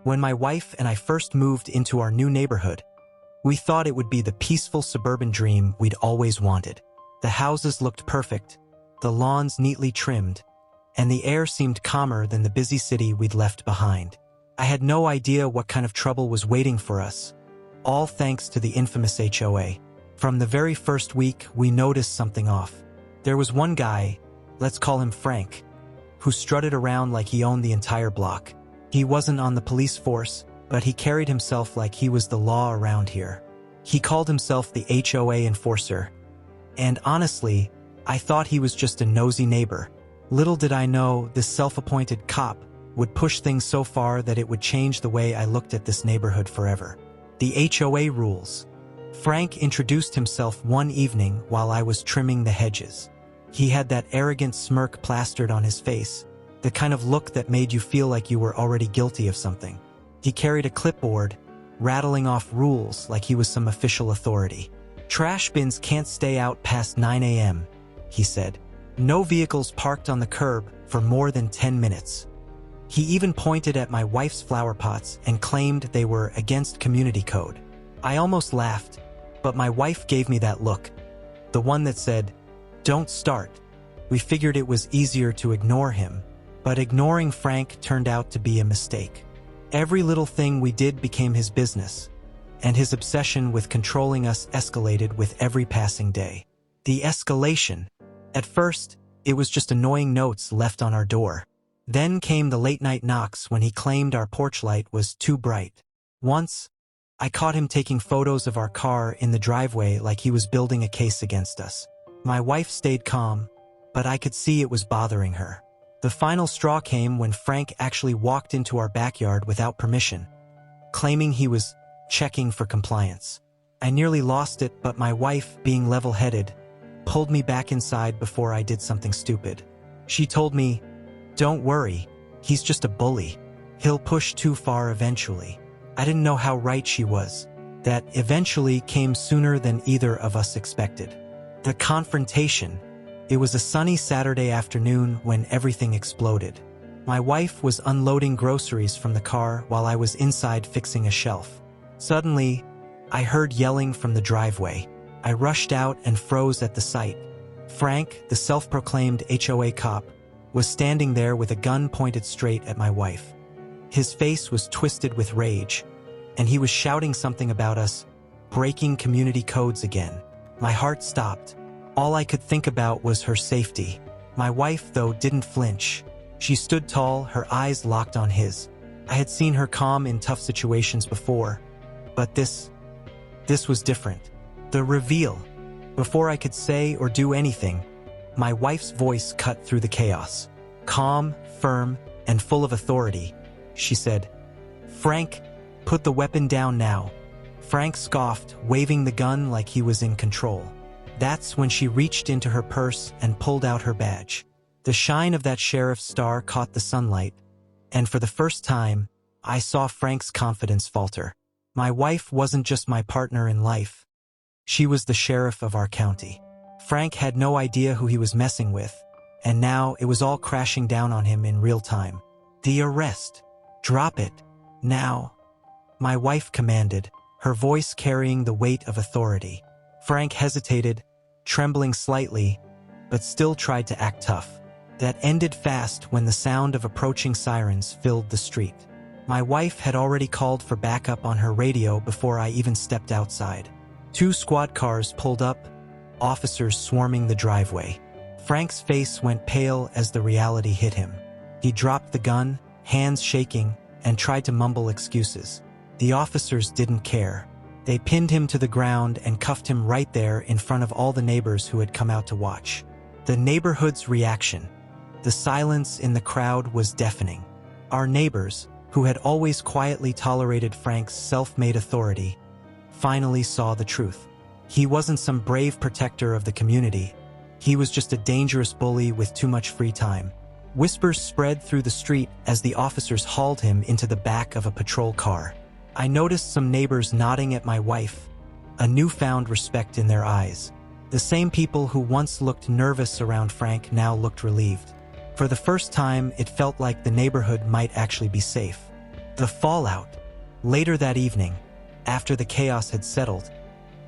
When my wife and I first moved into our new neighborhood, we thought it would be the peaceful suburban dream we'd always wanted. The houses looked perfect, the lawns neatly trimmed, and the air seemed calmer than the busy city we'd left behind. I had no idea what kind of trouble was waiting for us, all thanks to the infamous HOA. From the very first week, we noticed something off. There was one guy, let's call him Frank, who strutted around like he owned the entire block. He wasn't on the police force, but he carried himself like he was the law around here. He called himself the HOA enforcer, and honestly, I thought he was just a nosy neighbor. Little did I know this self-appointed cop would push things so far that it would change the way I looked at this neighborhood forever. The HOA rules. Frank introduced himself one evening while I was trimming the hedges. He had that arrogant smirk plastered on his face, the kind of look that made you feel like you were already guilty of something. He carried a clipboard, rattling off rules like he was some official authority. "Trash bins can't stay out past 9 a.m., he said. "No vehicles parked on the curb for more than 10 minutes. He even pointed at my wife's flower pots and claimed they were against community code. I almost laughed, but my wife gave me that look, the one that said, "Don't start." We figured it was easier to ignore him, but ignoring Frank turned out to be a mistake. Every little thing we did became his business, and his obsession with controlling us escalated with every passing day. The escalation. At first, it was just annoying notes left on our door. Then came the late-night knocks when he claimed our porch light was too bright. Once, I caught him taking photos of our car in the driveway like he was building a case against us. My wife stayed calm, but I could see it was bothering her. The final straw came when Frank actually walked into our backyard without permission, claiming he was checking for compliance. I nearly lost it, but my wife, being level-headed, pulled me back inside before I did something stupid. She told me, "Don't worry, he's just a bully. He'll push too far eventually." I didn't know how right she was. That eventually came sooner than either of us expected. The confrontation. It was a sunny Saturday afternoon when everything exploded. My wife was unloading groceries from the car while I was inside fixing a shelf. Suddenly, I heard yelling from the driveway. I rushed out and froze at the sight. Frank, the self-proclaimed HOA cop, was standing there with a gun pointed straight at my wife. His face was twisted with rage, and he was shouting something about us breaking community codes again. My heart stopped. All I could think about was her safety. My wife, though, didn't flinch. She stood tall, her eyes locked on his. I had seen her calm in tough situations before, but this was different. The reveal. Before I could say or do anything, my wife's voice cut through the chaos. Calm, firm, and full of authority, she said, "Frank, put the weapon down now." Frank scoffed, waving the gun like he was in control. That's when she reached into her purse and pulled out her badge. The shine of that sheriff's star caught the sunlight, and for the first time, I saw Frank's confidence falter. My wife wasn't just my partner in life. She was the sheriff of our county. Frank had no idea who he was messing with, and now it was all crashing down on him in real time. "The arrest. Drop it. Now," my wife commanded, her voice carrying the weight of authority. Frank hesitated, trembling slightly, but still tried to act tough. That ended fast when the sound of approaching sirens filled the street. My wife had already called for backup on her radio before I even stepped outside. 2 squad cars pulled up, officers swarming the driveway. Frank's face went pale as the reality hit him. He dropped the gun, hands shaking, and tried to mumble excuses. The officers didn't care. They pinned him to the ground and cuffed him right there in front of all the neighbors who had come out to watch. The neighborhood's reaction. The silence in the crowd was deafening. Our neighbors, who had always quietly tolerated Frank's self-made authority, finally saw the truth. He wasn't some brave protector of the community. He was just a dangerous bully with too much free time. Whispers spread through the street as the officers hauled him into the back of a patrol car. I noticed some neighbors nodding at my wife, a newfound respect in their eyes. The same people who once looked nervous around Frank now looked relieved. For the first time, it felt like the neighborhood might actually be safe. The fallout. Later that evening, after the chaos had settled,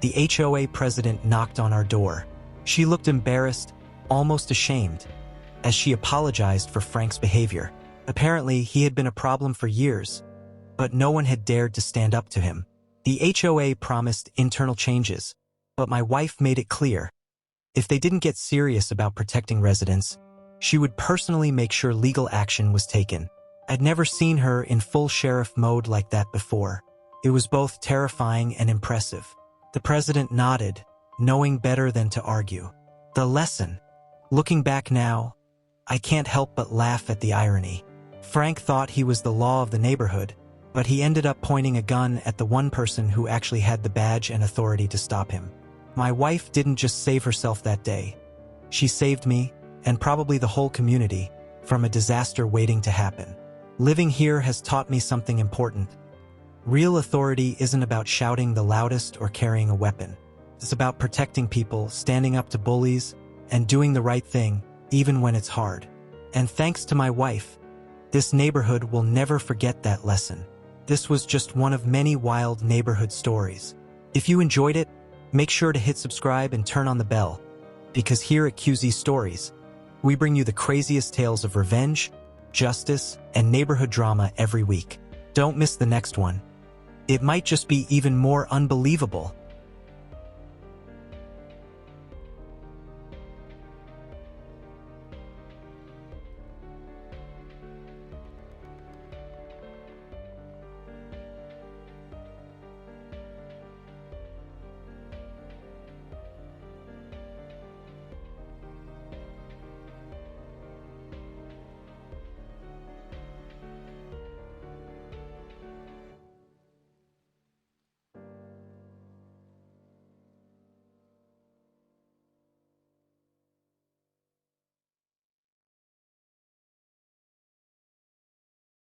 the HOA president knocked on our door. She looked embarrassed, almost ashamed, as she apologized for Frank's behavior. Apparently, he had been a problem for years, but no one had dared to stand up to him. The HOA promised internal changes, but my wife made it clear, if they didn't get serious about protecting residents, she would personally make sure legal action was taken. I'd never seen her in full sheriff mode like that before. It was both terrifying and impressive. The president nodded, knowing better than to argue. The lesson. Looking back now, I can't help but laugh at the irony. Frank thought he was the law of the neighborhood, but he ended up pointing a gun at the one person who actually had the badge and authority to stop him. My wife didn't just save herself that day. She saved me, and probably the whole community, from a disaster waiting to happen. Living here has taught me something important. Real authority isn't about shouting the loudest or carrying a weapon. It's about protecting people, standing up to bullies, and doing the right thing, even when it's hard. And thanks to my wife, this neighborhood will never forget that lesson. This was just one of many wild neighborhood stories. If you enjoyed it, make sure to hit subscribe and turn on the bell, because here at QZ Stories, we bring you the craziest tales of revenge, justice, and neighborhood drama every week. Don't miss the next one. It might just be even more unbelievable.